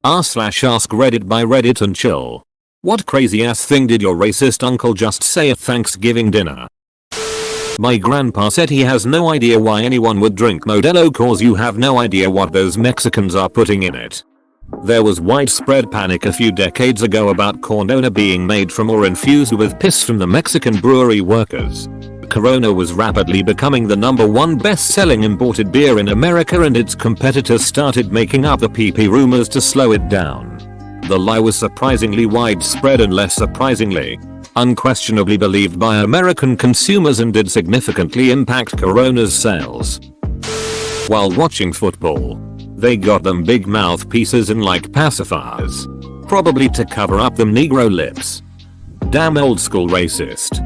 r/Askreddit by Reddit and chill. What crazy ass thing did your racist uncle just say at Thanksgiving dinner? My grandpa said he has no idea why anyone would drink Modelo cause you have no idea what those Mexicans are putting in it. There was widespread panic a few decades ago about Corona being made from or infused with piss from the Mexican brewery workers. Corona was rapidly becoming the #1 best-selling imported beer in America, and its competitors started making up the PP rumors to slow it down. The lie was surprisingly widespread and, less surprisingly, unquestionably believed by American consumers and did significantly impact Corona's sales. While watching football, they got them big mouthpieces and like pacifiers. Probably to cover up them Negro lips. Damn old school racist.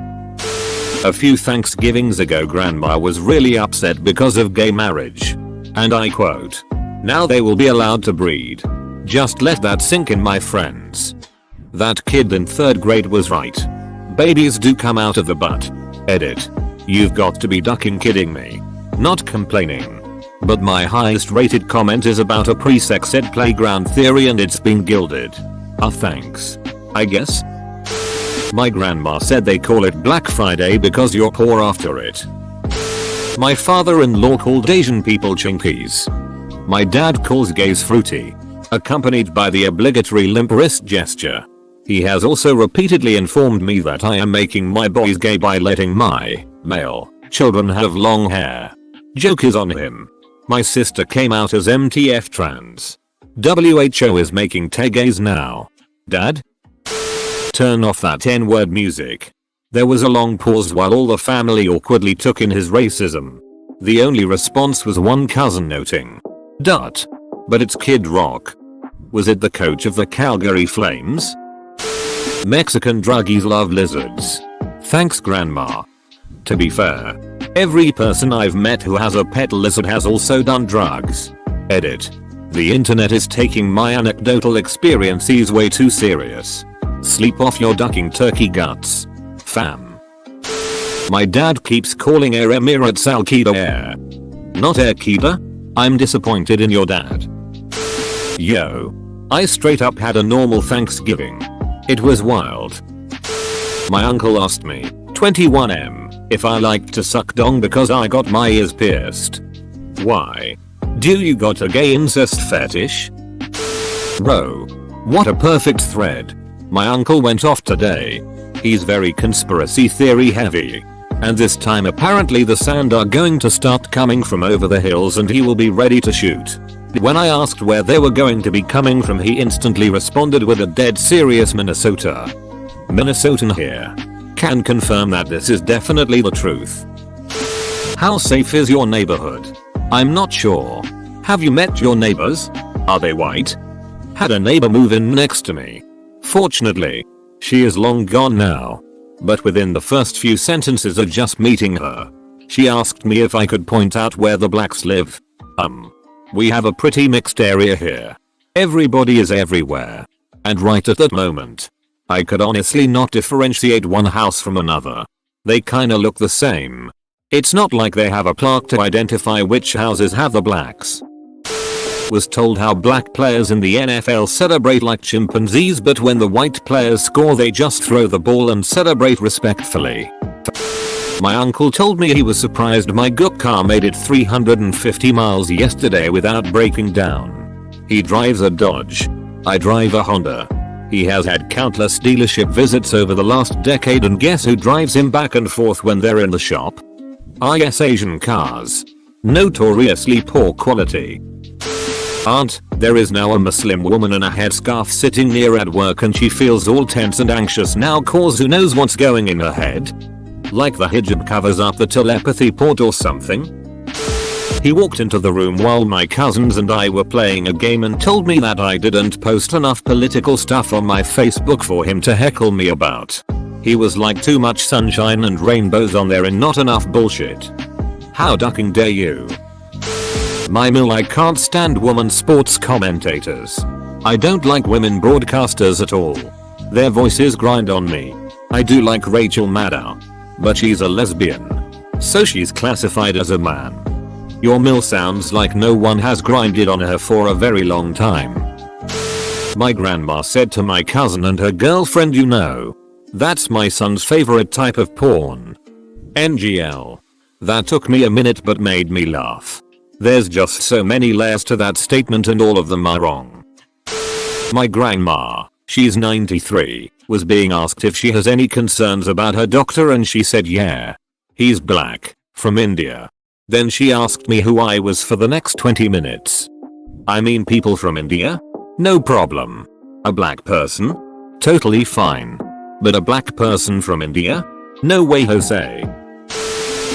A few Thanksgivings ago, grandma was really upset because of gay marriage. And I quote, "Now they will be allowed to breed. Just let that sink in, my friends." That kid in 3rd grade was right. Babies do come out of the butt. Edit. You've got to be ducking kidding me. Not complaining. But my highest rated comment is about a pre-sex ed playground theory and it's been gilded. Thanks. I guess. My grandma said they call it Black Friday because you're poor after it. My father-in-law called Asian people chinkies. My dad calls gays fruity, accompanied by the obligatory limp wrist gesture. He has also repeatedly informed me that I am making my boys gay by letting my male children have long hair. Joke is on him. My sister came out as MTF trans. WHO is making te gays now. Dad? Turn off that N-word music. There was a long pause while all the family awkwardly took in his racism. The only response was one cousin noting, "Dut. But it's Kid Rock." Was it the coach of the Calgary Flames? Mexican druggies love lizards. Thanks, grandma. To be fair, every person I've met who has a pet lizard has also done drugs. Edit. The internet is taking my anecdotal experiences way too serious. Sleep off your ducking turkey guts, fam. My dad keeps calling Air Emirates Al Qaeda Air. Not Air Qaeda? I'm disappointed in your dad. Yo. I straight up had a normal Thanksgiving. It was wild. My uncle asked me, 21M, if I liked to suck dong because I got my ears pierced. Why? Do you got a gay incest fetish? Bro. What a perfect thread. My uncle went off today. He's very conspiracy theory heavy. And this time apparently the sand are going to start coming from over the hills and he will be ready to shoot. When I asked where they were going to be coming from, he instantly responded with a dead serious Minnesota. Minnesotan here. Can confirm that this is definitely the truth. How safe is your neighborhood? I'm not sure. Have you met your neighbors? Are they white? Had a neighbor move in next to me. Fortunately, she is long gone now. But within the first few sentences of just meeting her, she asked me if I could point out where the blacks live. We have a pretty mixed area here. Everybody is everywhere. And right at that moment, I could honestly not differentiate one house from another. They kinda look the same. It's not like they have a plaque to identify which houses have the blacks. Was told how black players in the NFL celebrate like chimpanzees, but when the white players score they just throw the ball and celebrate respectfully. My uncle told me he was surprised my gook car made it 350 miles yesterday without breaking down. He drives a Dodge. I drive a Honda. He has had countless dealership visits over the last decade, and guess who drives him back and forth when they're in the shop? Yes, Asian cars. Notoriously poor quality. There is now a Muslim woman in a headscarf sitting near at work and she feels all tense and anxious now cause who knows what's going in her head? Like the hijab covers up the telepathy port or something? He walked into the room while my cousins and I were playing a game and told me that I didn't post enough political stuff on my Facebook for him to heckle me about. He was like, too much sunshine and rainbows on there and not enough bullshit. How ducking dare you? My mill, I can't stand woman sports commentators. I don't like women broadcasters at all. Their voices grind on me. I do like Rachel Maddow. But she's a lesbian. So she's classified as a man. Your mill sounds like no one has grinded on her for a very long time. My grandma said to my cousin and her girlfriend, you know, that's my son's favorite type of porn. NGL. That took me a minute but made me laugh. There's just so many layers to that statement and all of them are wrong. My grandma, she's 93, was being asked if she has any concerns about her doctor and she said yeah. He's black, from India. Then she asked me who I was for the next 20 minutes. I mean, people from India? No problem. A black person? Totally fine. But a black person from India? No way, Jose.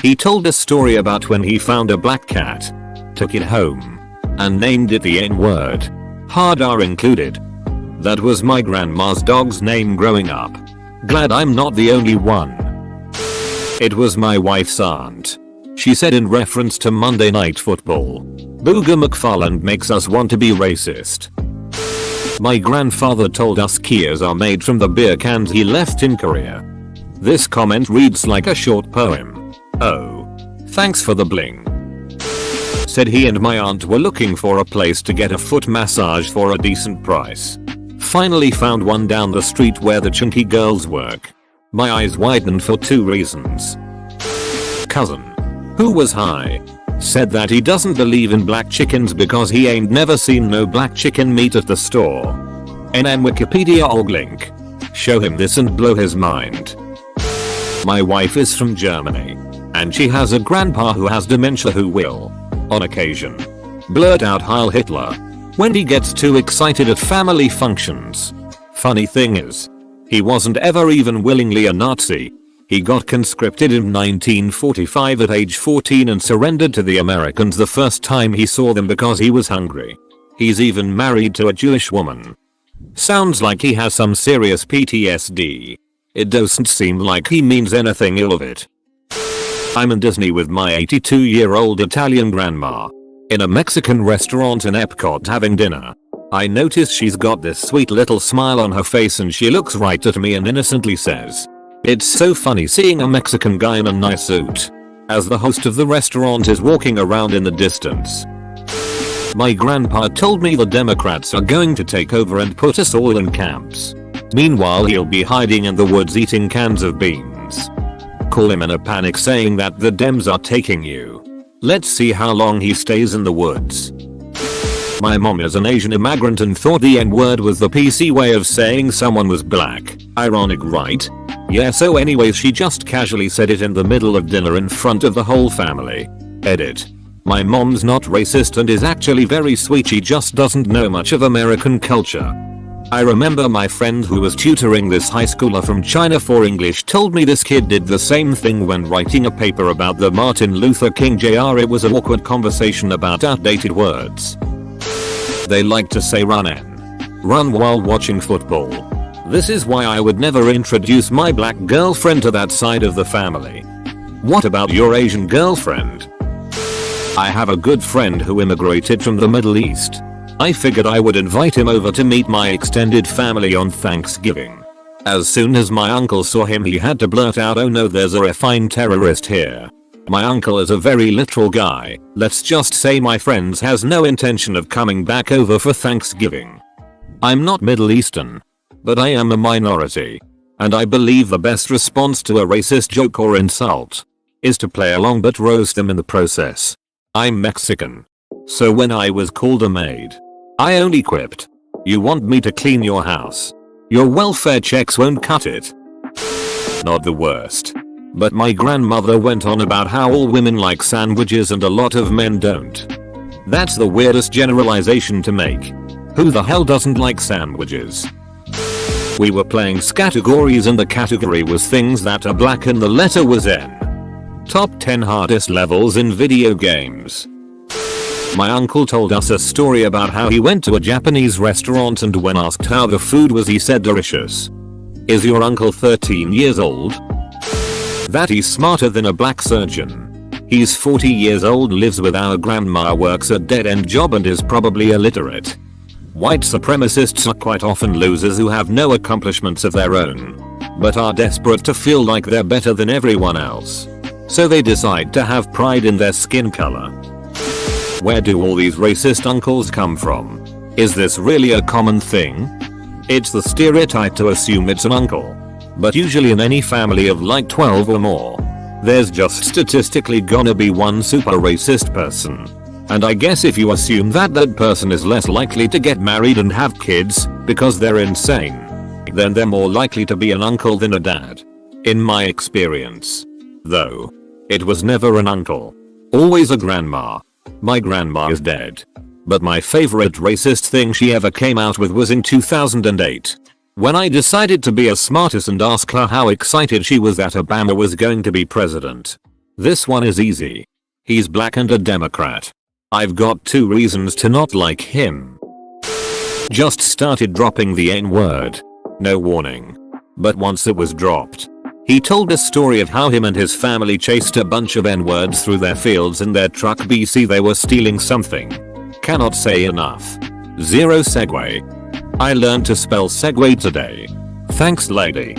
He told a story about when he found a black cat, took it home, and named it the N-word. Hard R included. That was my grandma's dog's name growing up. Glad I'm not the only one. It was my wife's aunt. She said in reference to Monday Night Football, Booger McFarland makes us want to be racist. My grandfather told us Kias are made from the beer cans he left in Korea. This comment reads like a short poem. Oh. Thanks for the bling. Said he and my aunt were looking for a place to get a foot massage for a decent price. Finally found one down the street where the chunky girls work. My eyes widened for two reasons. Cousin, who was high, said that he doesn't believe in black chickens because he ain't never seen no black chicken meat at the store. NM Wikipedia.org link. Show him this and blow his mind. My wife is from Germany, and she has a grandpa who has dementia who will, on occasion, blurt out Heil Hitler when he gets too excited at family functions. Funny thing is, he wasn't ever even willingly a Nazi. He got conscripted in 1945 at age 14 and surrendered to the Americans the first time he saw them because he was hungry. He's even married to a Jewish woman. Sounds like he has some serious PTSD. It doesn't seem like he means anything ill of it. I'm in Disney with my 82-year-old Italian grandma, in a Mexican restaurant in Epcot having dinner. I notice she's got this sweet little smile on her face and she looks right at me and innocently says, "It's so funny seeing a Mexican guy in a nice suit," as the host of the restaurant is walking around in the distance. My grandpa told me the Democrats are going to take over and put us all in camps. Meanwhile he'll be hiding in the woods eating cans of beans. Call him in a panic saying that the Dems are taking you. Let's see how long he stays in the woods. My mom is an Asian immigrant and thought the N-word was the PC way of saying someone was black. Ironic, right? Yeah, so anyways she just casually said it in the middle of dinner in front of the whole family. Edit. My mom's not racist and is actually very sweet, she just doesn't know much of American culture. I remember my friend who was tutoring this high schooler from China for English told me this kid did the same thing when writing a paper about the Martin Luther King Jr. It was an awkward conversation about outdated words. They like to say run while watching football. This is why I would never introduce my black girlfriend to that side of the family. What about your Asian girlfriend? I have a good friend who immigrated from the Middle East. I figured I would invite him over to meet my extended family on Thanksgiving. As soon as my uncle saw him he had to blurt out, "Oh no, there's a refined terrorist here." My uncle is a very literal guy. Let's just say my friend has no intention of coming back over for Thanksgiving. I'm not Middle Eastern, but I am a minority. And I believe the best response to a racist joke or insult is to play along but roast them in the process. I'm Mexican. So when I was called a maid, I only quipped, "You want me to clean your house? Your welfare checks won't cut it." Not the worst. But my grandmother went on about how all women like sandwiches and a lot of men don't. That's the weirdest generalization to make. Who the hell doesn't like sandwiches? We were playing categories and the category was things that are black and the letter was N. Top 10 hardest levels in video games. My uncle told us a story about how he went to a Japanese restaurant and when asked how the food was he said delicious. Is your uncle 13 years old? That he's smarter than a black surgeon. He's 40 years old, lives with our grandma, works a dead-end job and is probably illiterate. White supremacists are quite often losers who have no accomplishments of their own, but are desperate to feel like they're better than everyone else. So they decide to have pride in their skin color. Where do all these racist uncles come from? Is this really a common thing? It's the stereotype to assume it's an uncle. But usually in any family of like 12 or more, there's just statistically gonna be one super racist person. And I guess if you assume that that person is less likely to get married and have kids because they're insane, then they're more likely to be an uncle than a dad. In my experience. Though. It was never an uncle. Always a grandma. My grandma is dead. But my favorite racist thing she ever came out with was in 2008. When I decided to be a smartass and ask her how excited she was that Obama was going to be president. This one is easy. He's black and a Democrat. I've got 2 reasons to not like him. Just started dropping the N-word. No warning. But once it was dropped, he told a story of how him and his family chased a bunch of N-words through their fields in their truck BC they were stealing something. Cannot say enough. Zero segue. I learned to spell segue today. Thanks lady.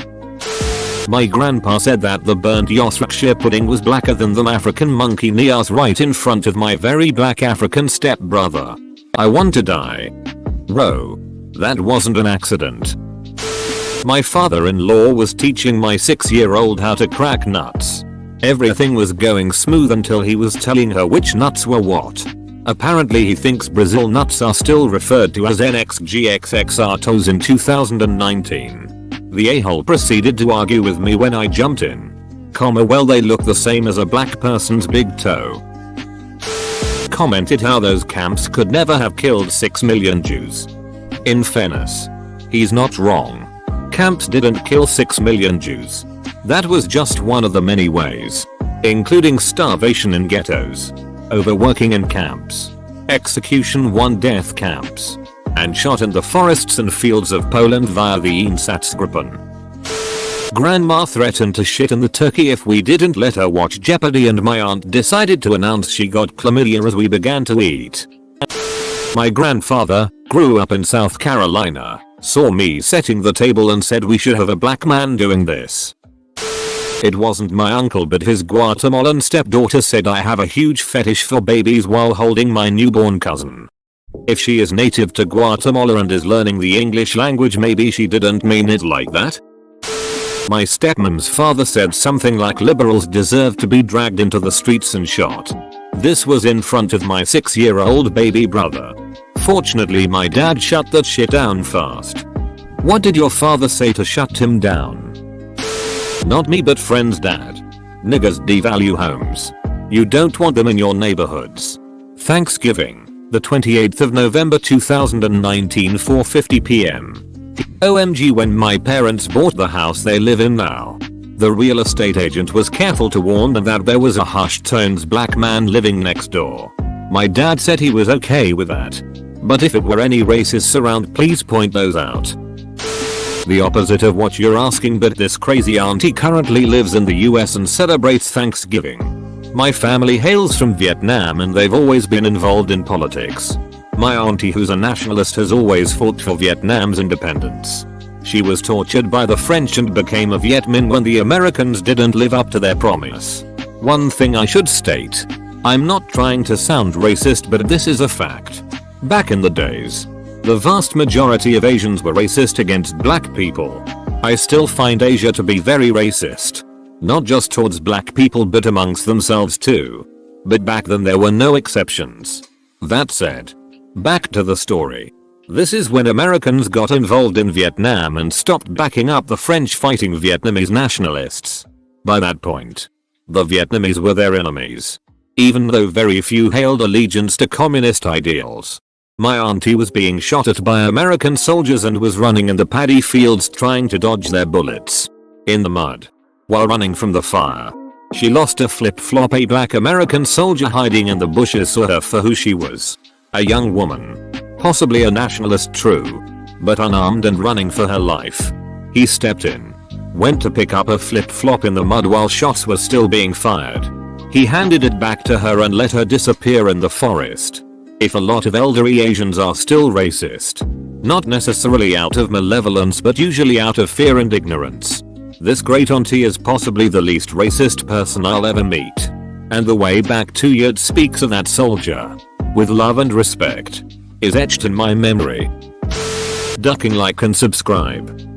My grandpa said that the burnt Yorkshire pudding was blacker than the African monkey Nias right in front of my very black African stepbrother. I want to die. Bro. That wasn't an accident. My father-in-law was teaching my 6-year-old how to crack nuts. Everything was going smooth until he was telling her which nuts were what. Apparently he thinks Brazil nuts are still referred to as NXGXXRTOs in 2019. The a-hole proceeded to argue with me when I jumped in. Well, they look the same as a black person's big toe. Commented how those camps could never have killed 6 million Jews. In fairness, he's not wrong. Camps didn't kill 6 million Jews. That was just one of the many ways. Including starvation in ghettos, overworking in camps, execution 1 death camps, and shot in the forests and fields of Poland via the Einsatzgruppen. Grandma threatened to shit in the turkey if we didn't let her watch Jeopardy, and my aunt decided to announce she got chlamydia as we began to eat. My grandfather grew up in South Carolina, saw me setting the table and said we should have a black man doing this. It wasn't my uncle but his Guatemalan stepdaughter said I have a huge fetish for babies while holding my newborn cousin. If she is native to Guatemala and is learning the English language, maybe she didn't mean it like that. My stepmom's father said something like liberals deserve to be dragged into the streets and shot. This was in front of my 6-year-old baby brother. Fortunately my dad shut that shit down fast. What did your father say to shut him down? Not me but friend's dad. Niggas devalue homes. You don't want them in your neighborhoods. Thanksgiving, the 28th of November 2019, 4:50 PM. OMG, when my parents bought the house they live in now, the real estate agent was careful to warn them that there was a hushed tones black man living next door. My dad said he was okay with that. But if it were any racists around, please point those out. The opposite of what you're asking, but this crazy auntie currently lives in the US and celebrates Thanksgiving. My family hails from Vietnam and they've always been involved in politics. My auntie, who's a nationalist, has always fought for Vietnam's independence. She was tortured by the French and became a Viet Minh when the Americans didn't live up to their promise. One thing I should state. I'm not trying to sound racist, but this is a fact. Back in the days, the vast majority of Asians were racist against black people. I still find Asia to be very racist. Not just towards black people but amongst themselves too. But back then there were no exceptions. That said, back to the story. This is when Americans got involved in Vietnam and stopped backing up the French fighting Vietnamese nationalists. By that point, the Vietnamese were their enemies. Even though very few hailed allegiance to communist ideals. My auntie was being shot at by American soldiers and was running in the paddy fields trying to dodge their bullets. In the mud. While running from the fire. She lost a flip-flop. A black American soldier hiding in the bushes saw her for who she was. A young woman. Possibly a nationalist, true. But unarmed and running for her life. He stepped in. Went to pick up a flip-flop in the mud while shots were still being fired. He handed it back to her and let her disappear in the forest. If a lot of elderly Asians are still racist. Not necessarily out of malevolence but usually out of fear and ignorance. This great auntie is possibly the least racist person I'll ever meet. And the way back 2 years speaks of that soldier. With love and respect. is etched in my memory. Ducking like and subscribe.